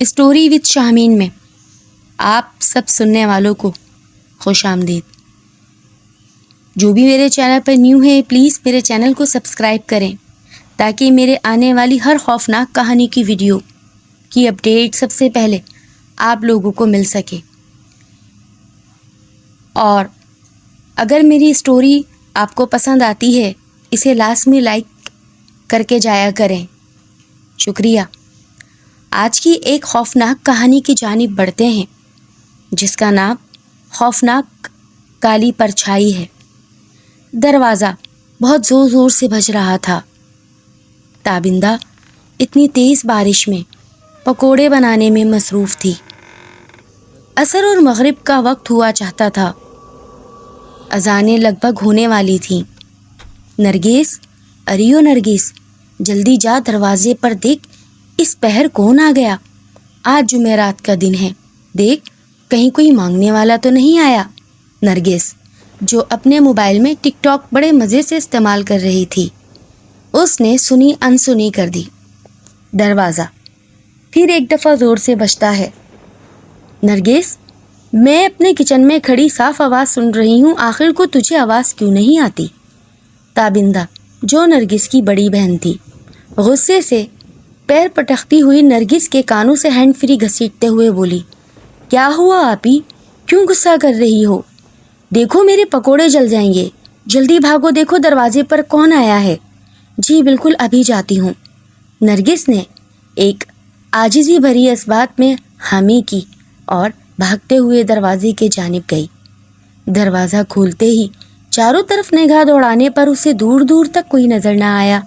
Story with شاہمین میں آپ سب سننے والوں کو خوش آمدید۔ جو بھی میرے چینل پر نیو ہے پلیز میرے چینل کو سبسکرائب کریں تاکہ میرے آنے والی ہر خوفناک کہانی کی ویڈیو کی اپڈیٹ سب سے پہلے آپ لوگوں کو مل سکے۔ اور اگر میری اسٹوری آپ کو پسند آتی ہے اسے لازمی لائک کر کے جایا کریں۔ شکریہ۔ آج کی ایک خوفناک کہانی کی جانب بڑھتے ہیں جس کا نام خوفناک کالی پرچھائی ہے۔ دروازہ بہت زور زور سے بج رہا تھا۔ تابندہ اتنی تیز بارش میں پکوڑے بنانے میں مصروف تھی۔ عصر اور مغرب کا وقت ہوا چاہتا تھا۔ اذانیں لگ بھگ ہونے والی تھیں۔ نرگس، ارے او نرگس، جلدی جا دروازے پر دیکھ، اس پہر کون آ گیا؟ آج جمعرات کا دن ہے، دیکھ کہیں کوئی مانگنے والا تو نہیں آیا۔ نرگس جو اپنے موبائل میں ٹک ٹاک بڑے مزے سے استعمال کر رہی تھی، اس نے سنی انسنی کر دی۔ دروازہ پھر ایک دفعہ زور سے بجتا ہے۔ نرگس، میں اپنے کچن میں کھڑی صاف آواز سن رہی ہوں، آخر کو تجھے آواز کیوں نہیں آتی؟ تابندہ جو نرگس کی بڑی بہن تھی غصے سے پیر پٹکتی ہوئی نرگس کے کانوں سے ہینڈ فری گھسیٹتے ہوئے بولی، کیا ہوا آپی؟ کیوں غصہ کر رہی ہو؟ دیکھو میرے پکوڑے جل جائیں گے، جلدی بھاگو، دیکھو دروازے پر کون آیا ہے۔ جی بالکل، ابھی جاتی ہوں۔ نرگس نے ایک عاجزی بھری اسبات میں حامی کی اور بھاگتے ہوئے دروازے کے جانب گئی۔ دروازہ کھولتے ہی چاروں طرف نگاہ دوڑانے پر اسے دور دور تک کوئی نظر نہ آیا۔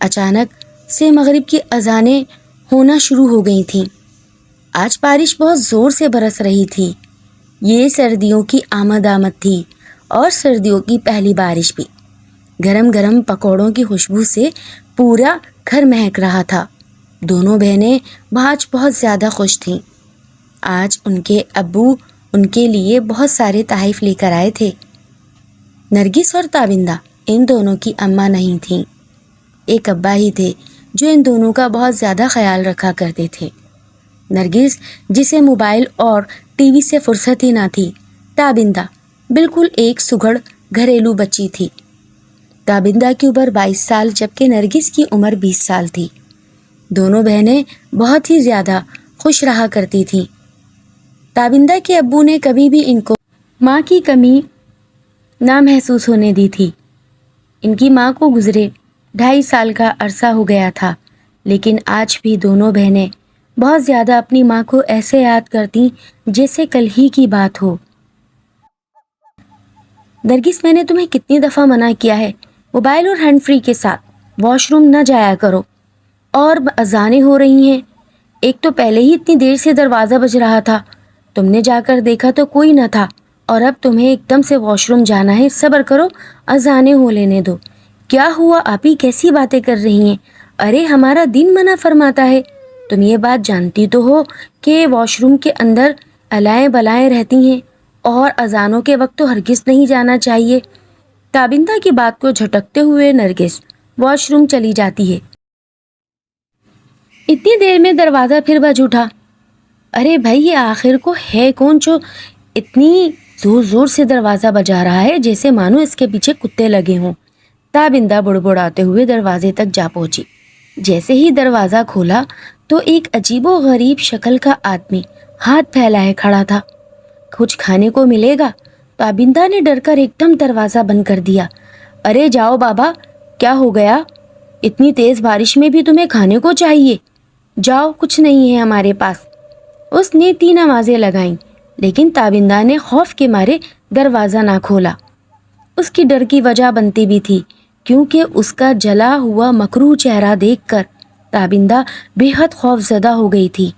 اچانک سے مغرب کی اذانیں ہونا شروع ہو گئی تھیں۔ آج بارش بہت زور سے برس رہی تھی۔ یہ سردیوں کی آمد تھی اور سردیوں کی پہلی بارش بھی۔ گرم گرم پکوڑوں کی خوشبو سے پورا گھر مہک رہا تھا۔ دونوں بہنیں آج بہت زیادہ خوش تھیں۔ آج ان کے ابو ان کے لیے بہت سارے تحائف لے کر آئے تھے۔ نرگس اور تابندہ ان دونوں کی اماں نہیں تھیں، ایک ابا ہی تھے جو ان دونوں کا بہت زیادہ خیال رکھا کرتے تھے۔ نرگس جسے موبائل اور ٹی وی سے فرصت ہی نہ تھی، تابندہ بالکل ایک سگڑ گھریلو بچی تھی۔ تابندہ کی عمر 22 سال جبکہ نرگس کی عمر 20 سال تھی۔ دونوں بہنیں بہت ہی زیادہ خوش رہا کرتی تھیں۔ تابندہ کے ابو نے کبھی بھی ان کو ماں کی کمی نہ محسوس ہونے دی تھی۔ ان کی ماں کو گزرے 2.5 سال کا عرصہ ہو گیا تھا، لیکن آج بھی دونوں بہنیں بہت زیادہ اپنی ماں کو ایسے یاد کرتی جیسے کل ہی کی بات ہو۔ نرگس، میں نے تمہیں کتنی دفعہ منع کیا ہے موبائل اور ہینڈ فری کے ساتھ واش روم نہ جایا کرو، اور اذانیں ہو رہی ہیں۔ ایک تو پہلے ہی اتنی دیر سے دروازہ بج رہا تھا، تم نے جا کر دیکھا تو کوئی نہ تھا، اور اب تمہیں ایک دم سے واش روم جانا ہے۔ صبر کرو، اذانیں ہو لینے دو۔ کیا ہوا آپی، کیسی باتیں کر رہی ہیں؟ ارے ہمارا دین منع فرماتا ہے، تم یہ بات جانتی تو ہو کہ واش روم کے اندر الائیں بلائیں رہتی ہیں، اور اذانوں کے وقت تو ہرگز نہیں جانا چاہیے۔ تابندہ کی بات کو جھٹکتے ہوئے نرگس واش روم چلی جاتی ہے۔ اتنی دیر میں دروازہ پھر بج اٹھا۔ ارے بھائی، یہ آخر کو ہے کون جو اتنی زور زور سے دروازہ بجا رہا ہے جیسے مانو اس کے پیچھے کتے لگے ہوں؟ تابندہ بڑبڑاتے ہوئے دروازے تک جا پہنچی۔ جیسے ہی دروازہ کھولا تو ایک عجیب و غریب شکل کا آدمی ہاتھ پھیلائے کھڑا تھا۔ کچھ کھانے کو ملے گا؟ تابندہ نے ڈر کر ایک دم دروازہ بند کر دیا۔ ارے جاؤ بابا، کیا ہو گیا؟ اتنی تیز بارش میں بھی تمہیں کھانے کو چاہیے؟ جاؤ، کچھ نہیں ہے ہمارے پاس۔ اس نے 3 آوازیں لگائیں، لیکن تابندہ نے خوف کے مارے دروازہ نہ کھولا۔ اس کی ڈر کی وجہ بنتی بھی تھی، کیونکہ اس کا جلا ہوا مکروہ چہرہ دیکھ کر تابندہ بے حد خوف زدہ ہو گئی تھی۔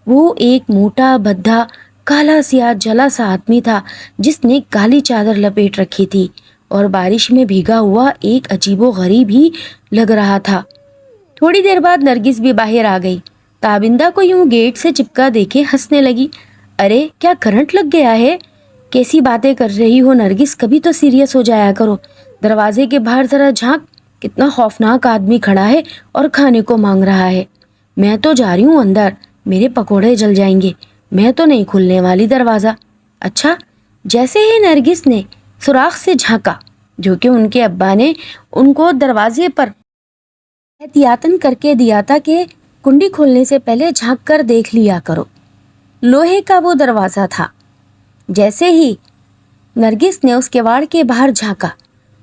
وہ ایک موٹا بھدھا کالا سیاہ جلا سا آدمی تھا جس نے کالی چادر لپیٹ رکھی تھی اور بارش میں بھیگا ہوا ایک عجیب و غریب ہی لگ رہا تھا۔ تھوڑی دیر بعد نرگس بھی باہر آ گئی۔ تابندہ کو یوں گیٹ سے چپکا دیکھے ہنسنے لگی۔ ارے کیا کرنٹ لگ گیا ہے؟ کیسی باتیں کر رہی ہو نرگس، کبھی تو سیریس ہو جایا کرو۔ دروازے کے باہر ذرا جھانک، کتنا خوفناک آدمی کھڑا ہے اور کھانے کو مانگ رہا ہے۔ میں تو جا رہی ہوں اندر، میرے پکوڑے جل جائیں گے، میں تو نہیں کھلنے والی دروازہ۔ اچھا، جیسے ہی نرگس نے سوراخ سے جھانکا جو کہ ان کے ابا نے ان کو دروازے پر احتیاطاً کر کے دیا تھا کہ کنڈی کھولنے سے پہلے جھانک کر دیکھ لیا کرو، لوہے کا وہ دروازہ تھا۔ جیسے ہی نرگس نے اس کیواڑ کے باہر جھانکا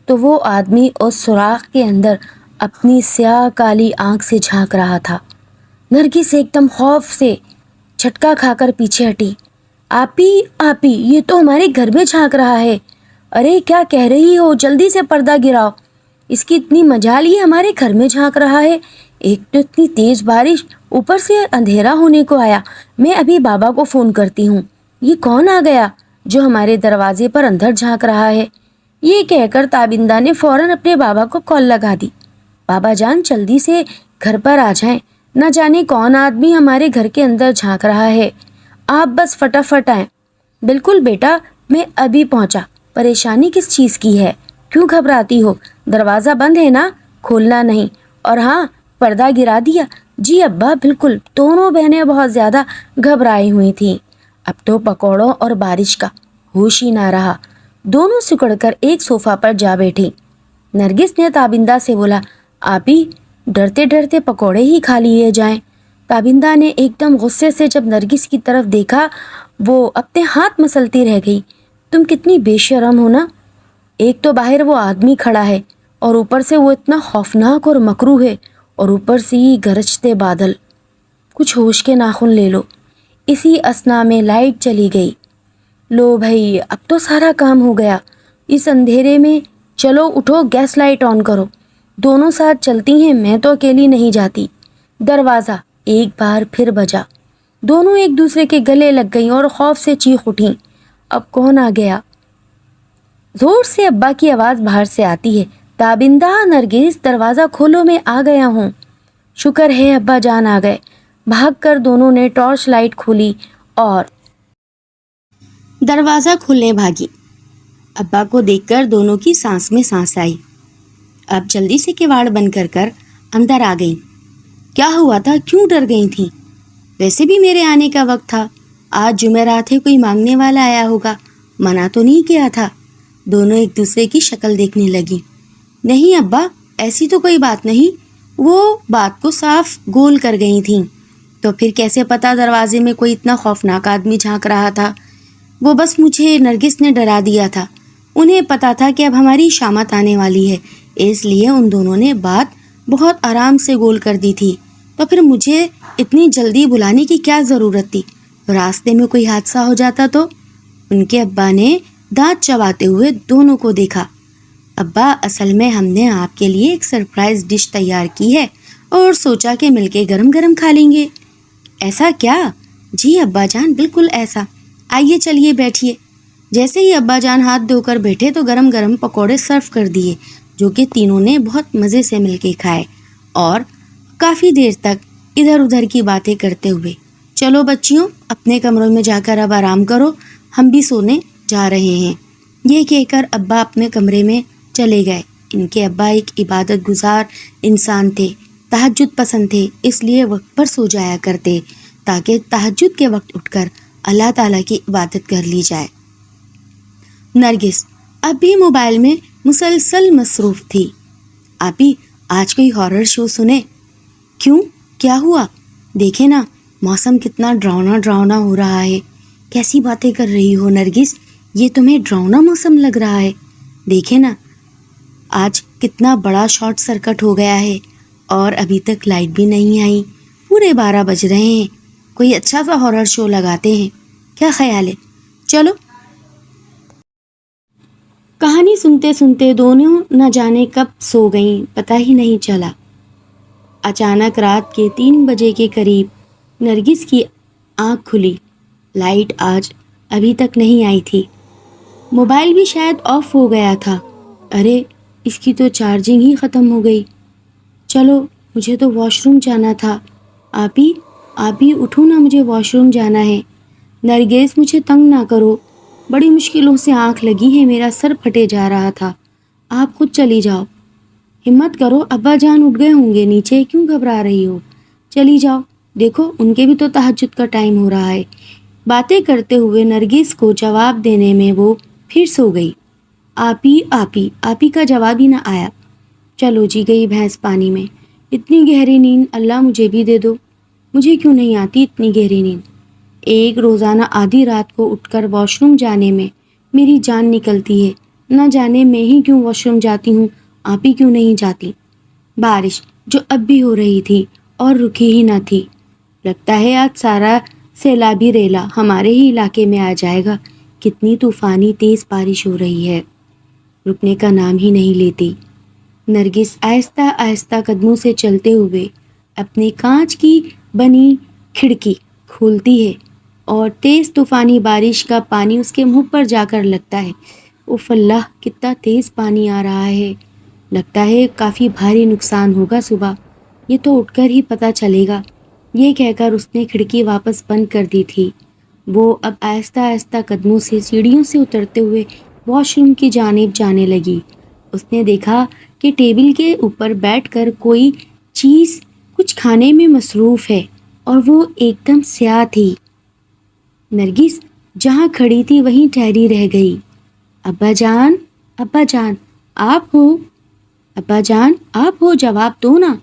تو وہ آدمی اس سوراخ کے اندر اپنی سیاہ کالی آنکھ سے جھانک رہا تھا۔ نرگس ایک دم خوف سے جھٹکا کھا کر پیچھے ہٹی۔ آپی آپی، یہ تو ہمارے گھر میں جھانک رہا ہے۔ ارے کیا کہہ رہی ہو، جلدی سے پردہ گراؤ، اس کی اتنی مجال، یہ ہمارے گھر میں جھانک رہا ہے۔ ایک تو اتنی تیز بارش، اوپر سے اندھیرا ہونے کو آیا، میں ابھی بابا کو فون کرتی ہوں۔ یہ کون آ گیا جو ہمارے دروازے پر اندر جھانک رہا ہے؟ یہ کہہ کر تابندہ نے فوراً اپنے بابا کو کال لگا دی۔ بابا جان جلدی سے گھر پر آ جائیں، نہ جانے کون آدمی ہمارے گھر کے اندر جھانک رہا ہے، آپ بس فٹافٹ آئیں۔ بالکل بیٹا، میں ابھی پہنچا۔ پریشانی کس چیز کی ہے، کیوں گھبراتی ہو؟ دروازہ بند ہے نا، کھولنا نہیں، اور ہاں پردہ گرا دیا؟ جی ابا بالکل۔ دونوں بہنیں بہت زیادہ گھبرائی ہوئی تھیں۔ اب تو پکوڑوں اور بارش کا ہوش ہی نہ رہا، دونوں سکڑ کر ایک صوفہ پر جا بیٹھی۔ نرگس نے تابندہ سے بولا، آپی ڈرتے ڈرتے پکوڑے ہی کھا لیے جائیں۔ تابندہ نے ایک دم غصے سے جب نرگس کی طرف دیکھا، وہ اپنے ہاتھ مسلتی رہ گئی۔ تم کتنی بے شرم ہو نا، ایک تو باہر وہ آدمی کھڑا ہے اور اوپر سے وہ اتنا خوفناک اور مکروہ ہے، اور اوپر سے ہی گرجتے بادل۔ کچھ ہوش کے ناخن لے لو۔ اسی اثنا میں لائٹ چلی گئی۔ لو بھائی، اب تو سارا کام ہو گیا اس اندھیرے میں۔ چلو اٹھو، گیس لائٹ آن کرو، دونوں ساتھ چلتی ہیں، میں تو اکیلی نہیں جاتی۔ دروازہ ایک بار پھر بجا، دونوں ایک دوسرے کے گلے لگ گئیں اور خوف سے چیخ اٹھیں۔ اب کون آ گیا؟ زور سے ابا کی آواز باہر سے آتی ہے، تابندہ، نرگس دروازہ کھولو، میں آ گیا ہوں۔ شکر ہے ابا جان آ گئے۔ بھاگ کر دونوں نے ٹارچ لائٹ کھولی اور دروازہ کھولنے بھاگی۔ ابا کو دیکھ کر دونوں کی سانس میں سانس آئی۔ اب جلدی سے کیواڑ بند کر کر اندر آ گئیں۔ کیا ہوا تھا، کیوں ڈر گئی تھیں؟ ویسے بھی میرے آنے کا وقت تھا، آج جمعرات ہے، کوئی مانگنے والا آیا ہوگا، منع تو نہیں کیا تھا؟ دونوں ایک دوسرے کی شکل دیکھنے لگی۔ نہیں ابا، ایسی تو کوئی بات نہیں، وہ بات کو صاف گول کر گئی تھیں۔ تو پھر کیسے پتا دروازے میں کوئی اتنا خوفناک آدمی جھانک رہا تھا؟ وہ بس مجھے نرگس نے ڈرا دیا تھا، انہیں پتا تھا کہ اب ہماری شامت آنے والی ہے، اس لیے ان دونوں نے بات بہت آرام سے گول کر دی تھی۔ تو پھر مجھے اتنی جلدی بلانے کی کیا ضرورت تھی؟ راستے میں کوئی حادثہ ہو جاتا تو؟ ان کے ابا نے دانت چباتے ہوئے دونوں کو دیکھا۔ ابا، اصل میں ہم نے آپ کے لیے ایک سرپرائز ڈش تیار کی ہے اور سوچا کہ مل کے گرم گرم کھا لیں گے۔ ایسا کیا؟ جی ابا جان، بالکل ایسا۔ آئیے چلیے بیٹھیے۔ جیسے ہی ابا جان ہاتھ دھو کر بیٹھے تو گرم گرم پکوڑے سرو کر دیے، جو کہ تینوں نے بہت مزے سے مل کے کھائے اور کافی دیر تک ادھر ادھر کی باتیں کرتے ہوئے۔ چلو بچیوں، اپنے کمروں میں جا کر اب آرام کرو، ہم بھی سونے جا رہے ہیں۔ یہ کہہ کر ابا اپنے کمرے میں چلے گئے۔ ان کے ابا ایک عبادت گزار انسان تھے، تہجد پسند تھے، اس لیے وقت پر سو جایا کرتے تاکہ تہجد کے وقت اٹھ کر اللہ تعالیٰ کی عبادت کر لی جائے۔ نرگس اب بھی موبائل میں مسلسل مصروف تھی۔ آپی، آج کوئی ہارر شو سنے؟ کیوں، کیا ہوا؟ دیکھے نا، موسم کتنا ڈراؤنا ڈراؤنا ہو رہا ہے۔ کیسی باتیں کر رہی ہو نرگس، یہ تمہیں ڈراؤنا موسم لگ رہا ہے؟ دیکھے نا، آج کتنا بڑا شارٹ سرکٹ ہو گیا ہے اور ابھی تک لائٹ بھی نہیں آئی، پورے 12 بج رہے ہیں۔ کوئی اچھا سا ہارر شو لگاتے ہیں، کیا خیال ہے؟ چلو۔ کہانی سنتے سنتے دونوں نہ جانے کب سو گئیں، پتہ ہی نہیں چلا۔ اچانک رات کے 3 بجے کے قریب نرگس کی آنکھ کھلی۔ لائٹ آج ابھی تک نہیں آئی تھی، موبائل بھی شاید آف ہو گیا تھا۔ ارے، اس کی تو چارجنگ ہی ختم ہو گئی۔ چلو، مجھے تو واش روم جانا تھا۔ آپی اٹھو نا، مجھے واش روم جانا ہے۔ نرگس، مجھے تنگ نہ کرو، بڑی مشکلوں سے آنکھ لگی ہے، میرا سر پھٹے جا رہا تھا، آپ خود چلی جاؤ۔ ہمت کرو، ابا جان اٹھ گئے ہوں گے نیچے، کیوں گھبرا رہی ہو؟ چلی جاؤ، دیکھو ان کے بھی تو تہجد کا ٹائم ہو رہا ہے۔ باتیں کرتے ہوئے نرگس کو جواب دینے میں وہ پھر سو گئی۔ آپی آپی آپی کا جواب ہی نہ آیا۔ چلو جی گئی بھینس پانی میں۔ اتنی گہری نیند اللہ مجھے بھی دے دو۔ مجھے کیوں نہیں آتی اتنی گہری نیند؟ ایک روزانہ آدھی رات کو اٹھ کر واش روم جانے میں میری جان نکلتی ہے۔ نہ جانے میں ہی کیوں واش روم جاتی ہوں، آپ ہی کیوں نہیں جاتی؟ بارش جو اب بھی ہو رہی تھی اور رکی ہی نہ تھی۔ لگتا ہے آج سارا سیلابی ریلا ہمارے ہی علاقے میں آ جائے گا۔ کتنی طوفانی تیز بارش ہو رہی ہے، رکنے کا نام ہی نہیں لیتی۔ نرگس آہستہ آہستہ قدموں سے چلتے ہوئے اپنے کانچ کی بنی کھڑکی کھولتی ہے اور تیز طوفانی بارش کا پانی اس کے منہ پر جا کر لگتا ہے۔ اف اللہ کتنا تیز پانی آ رہا ہے، لگتا ہے کافی بھاری نقصان ہوگا صبح، یہ تو اٹھ کر ہی پتہ چلے گا۔ یہ کہہ کر اس نے کھڑکی واپس بند کر دی تھی۔ وہ اب آہستہ آہستہ قدموں سے سیڑھیوں سے اترتے ہوئے واش روم کی جانب جانے لگی۔ اس نے دیکھا کہ ٹیبل کے اوپر بیٹھ کر کوئی چیز کچھ کھانے میں مصروف ہے اور وہ ایک دم سیاہ تھی۔ نرگس جہاں کھڑی تھی وہیں ٹھہری رہ گئی۔ ابا جان آپ ہو؟ ابا جان آپ ہو، جواب دو نا۔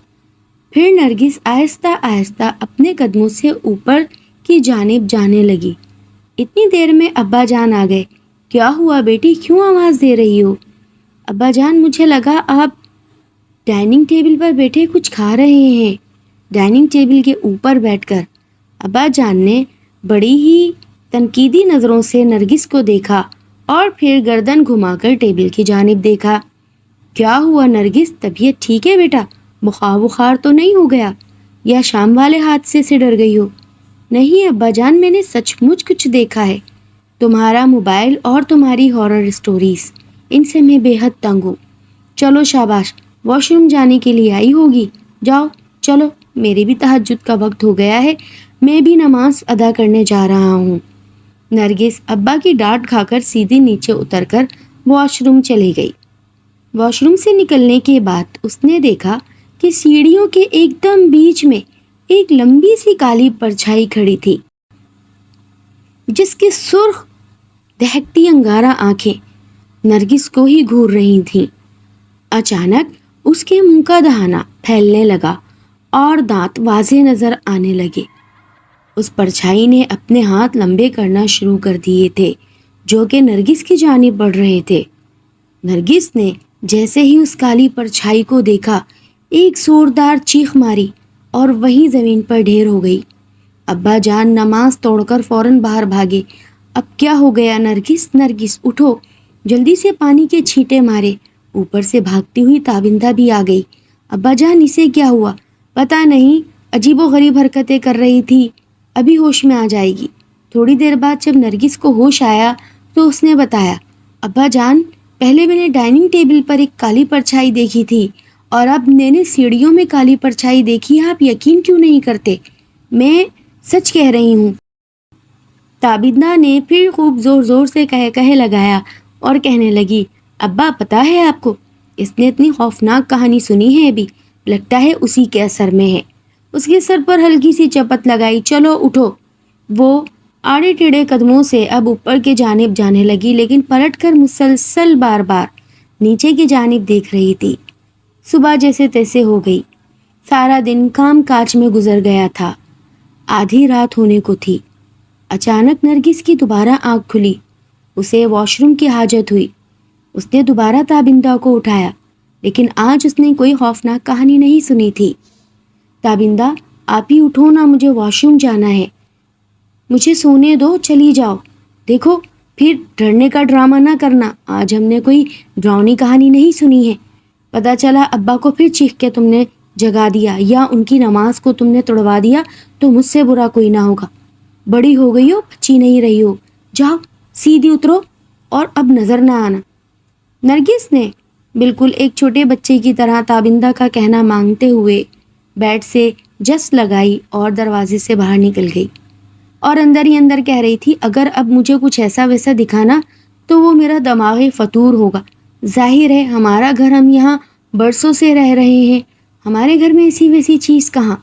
پھر نرگس آہستہ آہستہ اپنے قدموں سے اوپر کی جانب جانے لگی۔ اتنی دیر میں ابا جان آ گئے۔ کیا ہوا بیٹی، کیوں آواز دے رہی ہو؟ ابا جان مجھے لگا آپ ڈائننگ ٹیبل پر بیٹھے کچھ کھا رہے ہیں۔ ڈائننگ ٹیبل کے اوپر بیٹھ کر ابا جان نے بڑی ہی تنقیدی نظروں سے نرگس کو دیکھا اور پھر گردن گھما کر ٹیبل کی جانب دیکھا۔ کیا ہوا نرگس، طبیعت ٹھیک ہے بیٹا؟ بخار تو نہیں ہو گیا یا شام والے حادثے سے ڈر گئی ہو؟ نہیں ابا جان، میں نے سچ مچ کچھ دیکھا ہے۔ تمہارا موبائل اور تمہاری ہارر اسٹوریز، ان سے میں بے حد تنگ ہوں۔ چلو شاباش، واش روم جانے کے لیے آئی ہوگی، جاؤ چلو، میرے بھی تہجد کا وقت ہو گیا ہے، میں بھی نماز ادا کرنے جا رہا ہوں۔ نرگس ابا کی ڈانٹ کھا کر سیدھی نیچے اتر کر واش روم چلی گئی۔ واش روم سے نکلنے کے بعد اس نے دیکھا کہ سیڑھیوں کے ایک دم بیچ میں ایک لمبی سی کالی پرچھائی کھڑی تھی، جس کی سرخ دہکتی انگارہ آنکھیں نرگس کو ہی گھور رہی تھیں۔ اچانک اس کے منہ کا دہانہ پھیلنے لگا اور دانت واضح نظر آنے لگے۔ اس پرچھائی نے اپنے ہاتھ لمبے کرنا شروع کر دیے تھے جو کہ نرگس کی جانب بڑھ رہے تھے۔ نرگس نے جیسے ہی اس کالی پرچھائی کو دیکھا ایک زوردار چیخ ماری اور وہیں زمین پر ڈھیر ہو گئی۔ ابا جان نماز توڑ کر فوراً باہر بھاگے۔ اب کیا ہو گیا نرگس، نرگس اٹھو، جلدی سے پانی کے چھینٹے مارے۔ اوپر سے بھاگتی ہوئی تابندہ بھی آ گئی۔ ابا جان اسے کیا ہوا؟ پتہ نہیں، عجیب و غریب حرکتیں کر رہی تھی، ابھی ہوش میں آ جائے گی۔ تھوڑی دیر بعد جب نرگس کو ہوش آیا تو اس نے بتایا، ابا جان پہلے میں نے ڈائننگ ٹیبل پر ایک کالی پرچھائی دیکھی تھی اور اب میں نے سیڑھیوں میں کالی پرچھائی دیکھی ہے، آپ یقین کیوں نہیں کرتے؟ میں سچ کہہ رہی ہوں۔ تابندہ نے پھر خوب زور زور سے کہے لگایا اور کہنے لگی، ابا پتہ ہے آپ کو، اس نے اتنی خوفناک کہانی سنی ہے ابھی، لگتا ہے اسی کے اثر میں ہے۔ اس کے سر پر ہلکی سی چپت لگائی، چلو اٹھو۔ وہ آڑے ٹیڑھے قدموں سے اب اوپر کی جانب جانے لگی، لیکن پلٹ کر مسلسل بار بار نیچے کی جانب دیکھ رہی تھی۔ صبح جیسے تیسے ہو گئی۔ سارا دن کام کاج میں گزر گیا تھا، آدھی رات ہونے کو تھی۔ اچانک نرگس کی دوبارہ آنکھ کھلی، اسے واش روم کی حاجت ہوئی۔ اس نے دوبارہ تابندہ کو اٹھایا، لیکن آج اس نے کوئی خوفناک کہانی نہیں سنی تھی۔ تابندہ آپ ہی اٹھو نا، مجھے واش روم جانا ہے، مجھے سونے دو، چلی جاؤ۔ دیکھو پھر ڈرنے کا ڈرامہ نہ کرنا، آج ہم نے کوئی ڈراؤنی کہانی نہیں سنی ہے۔ پتہ چلا ابا کو پھر چیخ کے تم نے جگا دیا یا ان کی نماز کو تم نے توڑوا دیا تو مجھ سے برا کوئی نہ ہوگا۔ بڑی ہو گئی ہو، بچی نہیں رہی ہو، جاؤ سیدھی اترو اور اب نظر نہ آنا۔ نرگس نے بالکل ایک چھوٹے بچے کی طرح تابندہ کا کہنا مانگتے ہوئے بیڈ سے جس لگائی اور دروازے سے باہر نکل گئی، اور اندر ہی اندر کہہ رہی تھی، اگر اب مجھے کچھ ایسا ویسا دکھانا تو وہ میرا دماغی فطور ہوگا۔ ظاہر ہے ہمارا گھر، ہم یہاں برسوں سے رہ رہے ہیں، ہمارے گھر میں ایسی ویسی چیز کہاں۔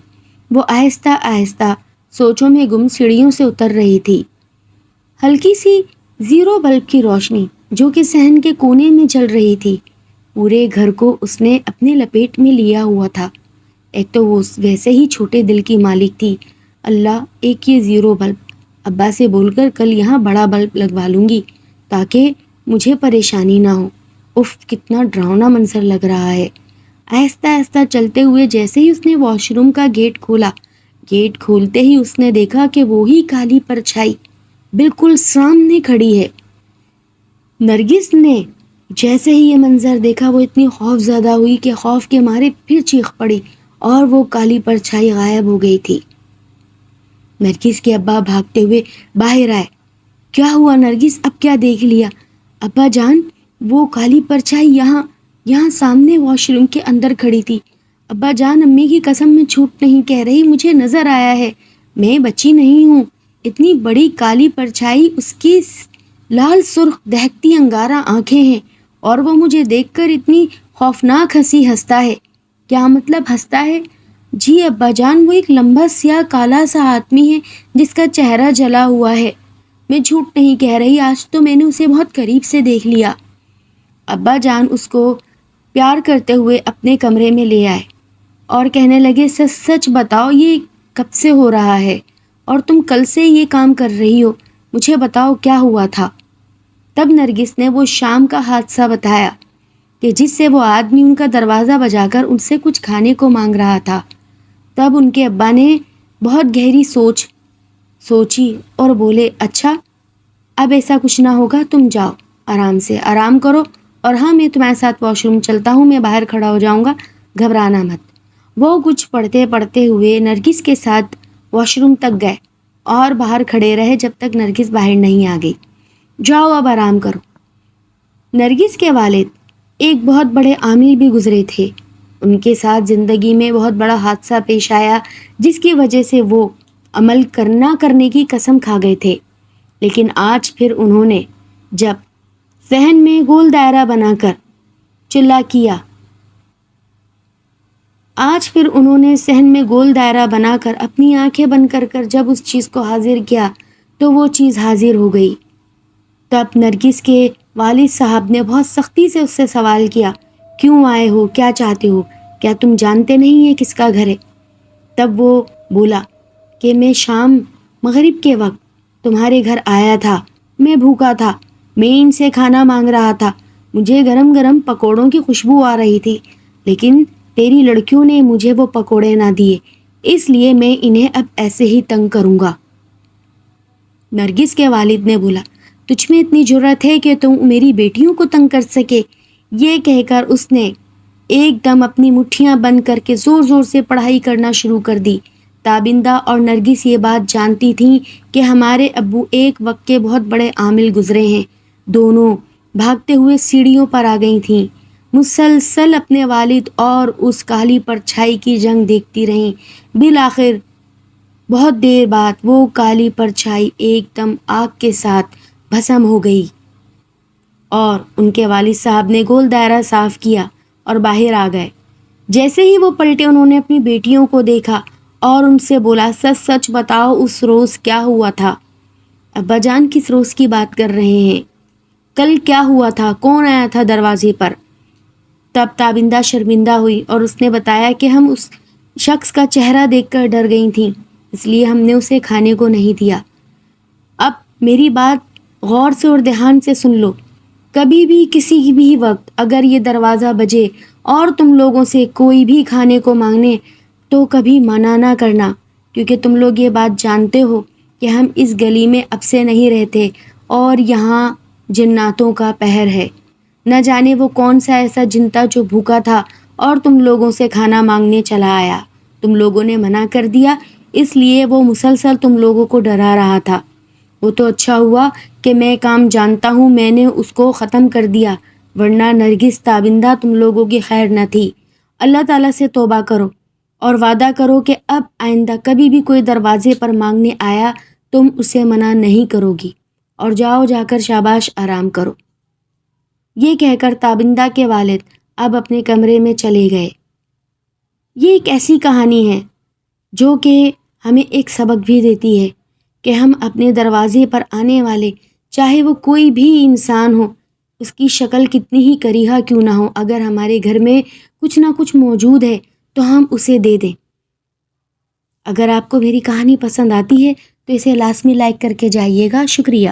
وہ آہستہ آہستہ سوچوں میں گم سیڑھیوں سے اتر رہی تھی۔ ہلکی سی زیرو بلب کی روشنی جو کہ صحن کے کونے میں جل رہی تھی، پورے گھر کو اس نے اپنے لپیٹ میں لیا ہوا تھا۔ ایک تو وہ ویسے ہی چھوٹے دل کی مالک تھی۔ اللہ، ایک یہ زیرو بلب، ابا سے بول کر کل یہاں بڑا بلب لگوا لوں گی تاکہ مجھے پریشانی نہ ہو۔ اف، کتنا ڈراؤنا منظر لگ رہا ہے۔ آہستہ آہستہ چلتے ہوئے جیسے ہی اس نے واش روم کا گیٹ کھولا، گیٹ کھولتے ہی اس نے دیکھا کہ وہی کالی پرچھائی بالکل سامنے کھڑی ہے۔ نرگس نے جیسے ہی یہ منظر دیکھا وہ اتنی خوف زدہ ہوئی کہ خوف کے مارے پھر چیخ پڑی اور وہ کالی پرچھائی غائب ہو گئی تھی۔ نرگس کے ابا بھاگتے ہوئے باہر آئے۔ کیا ہوا نرگس، اب کیا دیکھ لیا؟ ابا جان، وہ کالی پرچھائی یہاں سامنے واش روم کے اندر کھڑی تھی۔ ابا جان، امی کی قسم میں جھوٹ نہیں کہہ رہی، مجھے نظر آیا ہے، میں بچی نہیں ہوں۔ اتنی بڑی کالی پرچھائی، اس کی لال سرخ دہکتی انگارہ آنکھیں ہیں اور وہ مجھے دیکھ کر اتنی خوفناک ہنسی ہنستا ہے۔ کیا مطلب ہنستا ہے؟ جی ابا جان، وہ ایک لمبا سیاہ کالا سا آدمی ہے جس کا چہرہ جلا ہوا ہے۔ میں جھوٹ نہیں کہہ رہی، آج تو میں نے اسے بہت قریب سے دیکھ لیا۔ ابا جان اس کو پیار کرتے ہوئے اپنے کمرے میں لے آئے اور کہنے لگے، سچ سچ بتاؤ، یہ کب سے ہو رہا ہے اور تم کل سے یہ کام کر رہی ہو؟ مجھے بتاؤ کیا ہوا تھا۔ تب نرگس نے وہ شام کا حادثہ بتایا کہ جس سے وہ آدمی ان کا دروازہ بجا کر ان سے کچھ کھانے کو مانگ رہا تھا۔ تب ان کے ابا نے بہت گہری سوچی اور بولے، اچھا اب ایسا کچھ نہ ہوگا، تم جاؤ آرام سے آرام کرو، اور ہاں میں تمہارے ساتھ واش روم چلتا ہوں، میں باہر کھڑا ہو جاؤں گا، گھبرانا مت۔ وہ کچھ پڑھتے ہوئے نرگس کے ساتھ واش روم تک گئے اور باہر کھڑے رہے جب تک نرگس باہر نہیں آ گئی۔ جاؤ اب آرام کرو۔ نرگس کے والد ایک بہت بڑے عامل بھی گزرے تھے۔ ان کے ساتھ زندگی میں بہت بڑا حادثہ پیش آیا جس کی وجہ سے وہ عمل نہ کرنے کی قسم کھا گئے تھے، لیکن آج پھر انہوں نے جب صحن میں گول دائرہ بنا کر چلا کیا، آج پھر انہوں نے صحن میں گول دائرہ بنا کر اپنی آنکھیں بند کر جب اس چیز کو حاضر کیا تو وہ چیز حاضر ہو گئی۔ تب نرگس کے والد صاحب نے بہت سختی سے اس سے سوال کیا، کیوں آئے ہو، کیا چاہتے ہو، کیا تم جانتے نہیں یہ کس کا گھر ہے؟ تب وہ بولا کہ میں شام مغرب کے وقت تمہارے گھر آیا تھا، میں بھوکا تھا، میں ان سے کھانا مانگ رہا تھا، مجھے گرم گرم پکوڑوں کی خوشبو آ رہی تھی، لیکن تیری لڑکیوں نے مجھے وہ پکوڑے نہ دیے، اس لیے میں انہیں اب ایسے ہی تنگ کروں گا۔ نرگس کے والد نے بولا، تجھ میں اتنی جرأت ہے کہ تم میری بیٹیوں کو تنگ کر سکے؟ یہ کہہ کر اس نے ایک دم اپنی مٹھیاں بند کر کے زور زور سے پڑھائی کرنا شروع کر دی۔ تابندہ اور نرگس یہ بات جانتی تھیں کہ ہمارے ابو ایک وقت کے بہت بڑے عامل گزرے ہیں۔ دونوں بھاگتے ہوئے سیڑھیوں پر آ گئی تھیں، مسلسل اپنے والد اور اس کالی پرچھائی کی جنگ دیکھتی رہیں۔ بالآخر بہت دیر بعد وہ کالی پرچھائی ایک دم آگ کے ساتھ بھسم ہو گئی اور ان کے والد صاحب نے گول دائرہ صاف کیا اور باہر آ گئے۔ جیسے ہی وہ پلٹے انہوں نے اپنی بیٹیوں کو دیکھا اور ان سے بولا، سچ سچ بتاؤ اس روز کیا ہوا تھا؟ ابا جان، کس روز کی بات کر رہے ہیں؟ کل کیا ہوا تھا؟ کون آیا تھا دروازے پر؟ تب تابندہ شرمندہ ہوئی اور اس نے بتایا کہ ہم اس شخص کا چہرہ دیکھ کر ڈر گئی تھیں، اس لیے ہم نے اسے کھانے کو نہیں دیا۔ اب میری بات غور سے اور دھیان سے سن لو، کبھی بھی کسی بھی وقت اگر یہ دروازہ بجے اور تم لوگوں سے کوئی بھی کھانے کو مانگنے تو کبھی منع نہ کرنا، کیونکہ تم لوگ یہ بات جانتے ہو کہ ہم اس گلی میں اب سے نہیں رہتے اور یہاں جناتوں کا پہر ہے۔ نہ جانے وہ کون سا ایسا جن تھا جو بھوکا تھا اور تم لوگوں سے کھانا مانگنے چلا آیا، تم لوگوں نے منع کر دیا، اس لیے وہ مسلسل تم لوگوں کو ڈرا رہا تھا۔ وہ تو اچھا ہوا کہ میں کام جانتا ہوں، میں نے اس کو ختم کر دیا، ورنہ نرگس، تابندہ، تم لوگوں کی خیر نہ تھی۔ اللہ تعالیٰ سے توبہ کرو اور وعدہ کرو کہ اب آئندہ کبھی بھی کوئی دروازے پر مانگنے آیا تم اسے منع نہیں کرو گی، اور جاؤ جا کر شاباش آرام کرو۔ یہ کہہ کر تابندہ کے والد اب اپنے کمرے میں چلے گئے۔ یہ ایک ایسی کہانی ہے جو کہ ہمیں ایک سبق بھی دیتی ہے کہ ہم اپنے دروازے پر آنے والے چاہے وہ کوئی بھی انسان ہو، اس کی شکل کتنی ہی کریہا کیوں نہ ہو، اگر ہمارے گھر میں کچھ نہ کچھ موجود ہے تو ہم اسے دے دیں۔ اگر آپ کو میری کہانی پسند آتی ہے تو اسے لازمی لائک کر کے جائیے گا۔ شکریہ۔